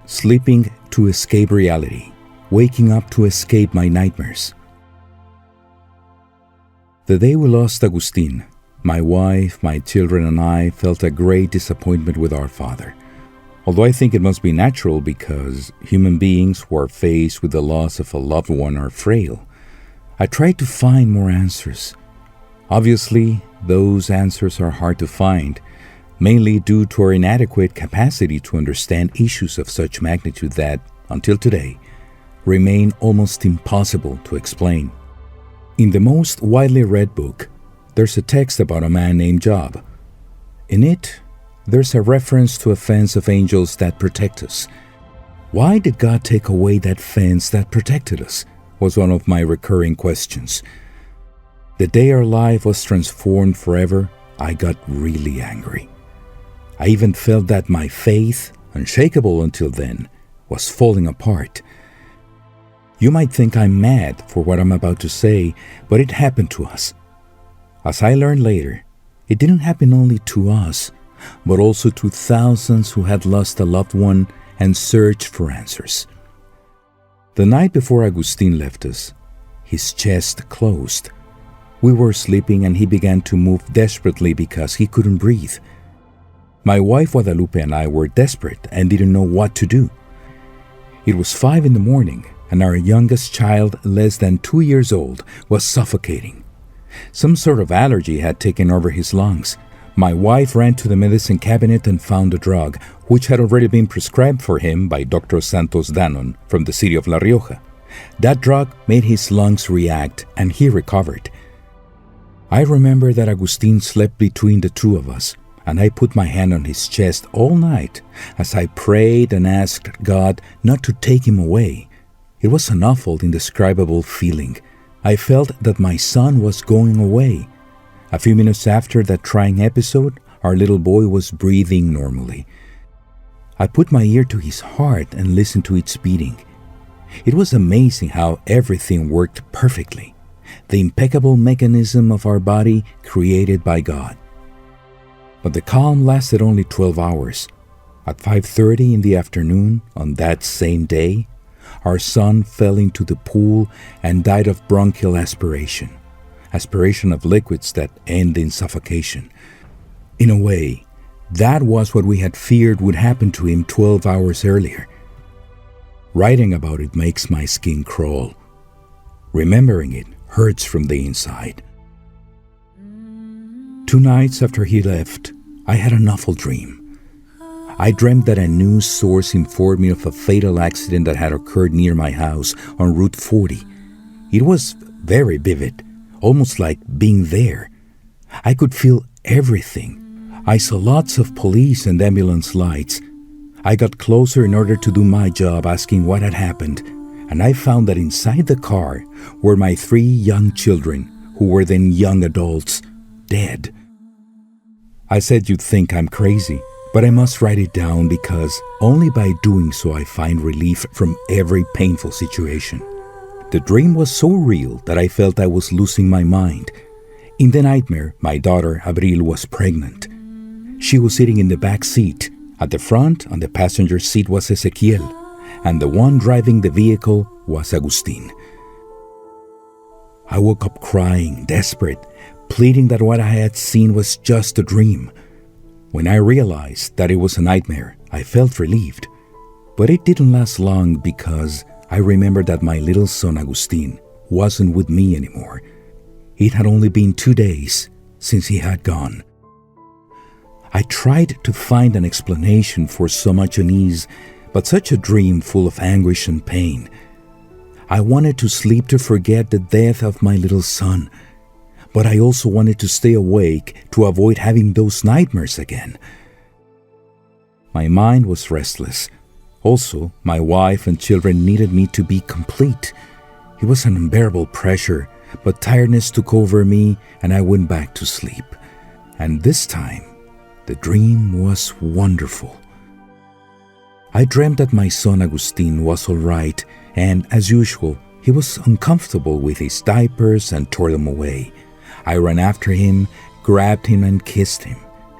Sleeping to escape reality, waking up to escape my nightmares. The day we lost Agustin, my wife, my children, and I felt a great disappointment with our father. Although I think it must be natural because human beings who are faced with the loss of a loved one are frail. I tried to find more answers. Obviously, those answers are hard to find, mainly due to our inadequate capacity to understand issues of such magnitude that, until today, remain almost impossible to explain. In the most widely read book, there's a text about a man named Job. In it, there's a reference to a fence of angels that protect us. Why did God take away that fence that protected us? Was one of my recurring questions. The day our life was transformed forever, I got really angry. I even felt that my faith, unshakable until then, was falling apart. You might think I'm mad for what I'm about to say, but it happened to us. As I learned later, it didn't happen only to us, but also to thousands who had lost a loved one and searched for answers. The night before Agustin left us, his chest closed. We were sleeping and he began to move desperately because he couldn't breathe. My wife Guadalupe and I were desperate and didn't know what to do. It was 5 a.m, and our youngest child, less than 2 years old, was suffocating. Some sort of allergy had taken over his lungs. My wife ran to the medicine cabinet and found a drug, which had already been prescribed for him by Dr. Santos Danon from the city of La Rioja. That drug made his lungs react, and he recovered. I remember that Agustin slept between the two of us, and I put my hand on his chest all night as I prayed and asked God not to take him away. It was an awful, indescribable feeling. I felt that my son was going away. A few minutes after that trying episode, our little boy was breathing normally. I put my ear to his heart and listened to its beating. It was amazing how everything worked perfectly. The impeccable mechanism of our body created by God. But the calm lasted only 12 hours. At 5:30 in the afternoon on that same day, our son fell into the pool and died of bronchial aspiration of liquids that end in suffocation. In a way, that was what we had feared would happen to him 12 hours earlier. Writing about it makes my skin crawl. Remembering it hurts from the inside. 2 nights after he left, I had an awful dream. I dreamt that a news source informed me of a fatal accident that had occurred near my house on Route 40. It was very vivid, almost like being there. I could feel everything. I saw lots of police and ambulance lights. I got closer in order to do my job, asking what had happened, and I found that inside the car were my 3 young children, who were then young adults, dead. I said you'd think I'm crazy, but I must write it down because only by doing so I find relief from every painful situation. The dream was so real that I felt I was losing my mind. In the nightmare, my daughter Abril was pregnant. She was sitting in the back seat. At the front, on the passenger seat, was Ezequiel, and the one driving the vehicle was Agustin. I woke up crying, desperate, pleading that what I had seen was just a dream. When I realized that it was a nightmare, I felt relieved. But it didn't last long because I remembered that my little son Agustin wasn't with me anymore. It had only been 2 days since he had gone. I tried to find an explanation for so much unease, but such a dream full of anguish and pain. I wanted to sleep to forget the death of my little son, but I also wanted to stay awake to avoid having those nightmares again. My mind was restless. Also, my wife and children needed me to be complete. It was an unbearable pressure, but tiredness took over me and I went back to sleep. And this time, the dream was wonderful. I dreamt that my son Agustin was all right, and as usual, he was uncomfortable with his diapers and tore them away. I ran after him, grabbed him and kissed him.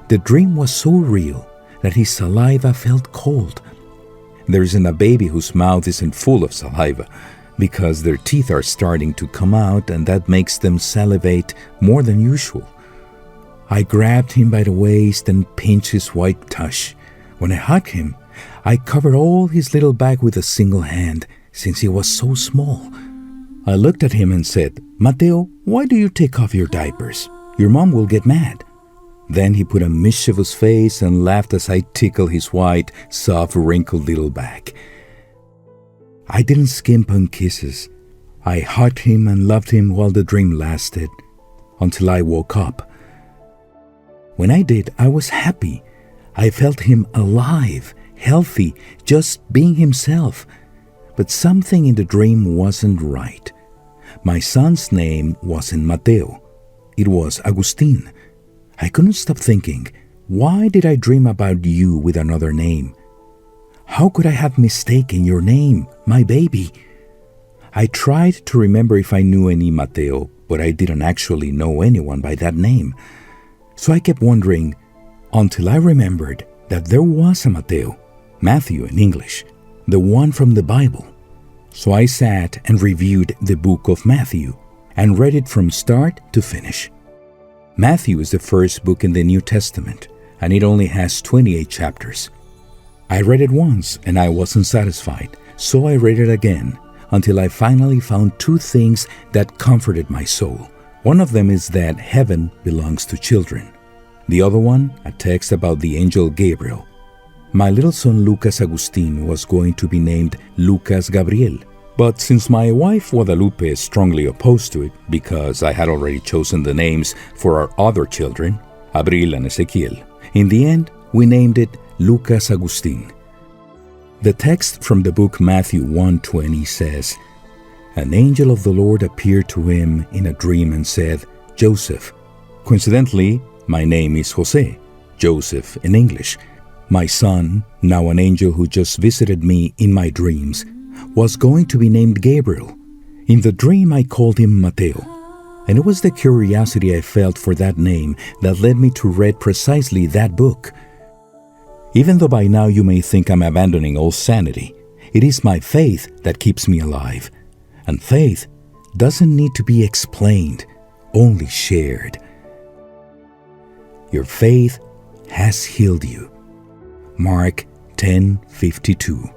The dream was so real that his saliva felt cold. There isn't a baby whose mouth isn't full of saliva, because their teeth are starting to come out and that makes them salivate more than usual. I grabbed him by the waist and pinched his white tush. When I hugged him, I covered all his little back with a single hand, since he was so small. I looked at him and said, "Mateo, why do you take off your diapers? Your mom will get mad." Then he put a mischievous face and laughed as I tickled his white, soft, wrinkled little back. I didn't skimp on kisses. I hugged him and loved him while the dream lasted, until I woke up. When I did, I was happy. I felt him alive, healthy, just being himself. But something in the dream wasn't right. My son's name wasn't Mateo. It was Agustin. I couldn't stop thinking, why did I dream about you with another name? How could I have mistaken your name, my baby? I tried to remember if I knew any Mateo, but I didn't actually know anyone by that name. So I kept wondering, until I remembered that there was a Mateo, Matthew in English, the one from the Bible. So I sat and reviewed the book of Matthew and read it from start to finish. Matthew is the first book in the New Testament, and it only has 28 chapters. I read it once and I wasn't satisfied, so I read it again until I finally found two things that comforted my soul. One of them is that heaven belongs to children. The other one, a text about the angel Gabriel. My little son Lucas Agustin was going to be named Lucas Gabriel. But since my wife Guadalupe is strongly opposed to it, because I had already chosen the names for our other children, Abril and Ezequiel, in the end, we named it Lucas Agustin. The text from the book Matthew 1:20 says, "An angel of the Lord appeared to him in a dream and said, 'Joseph.' Coincidentally, my name is Jose, Joseph in English. My son, now an angel who just visited me in my dreams, was going to be named Gabriel. In the dream, I called him Mateo, and it was the curiosity I felt for that name that led me to read precisely that book. Even though by now you may think I'm abandoning all sanity, it is my faith that keeps me alive. And faith doesn't need to be explained, only shared. Your faith has healed you." Mark 10:52.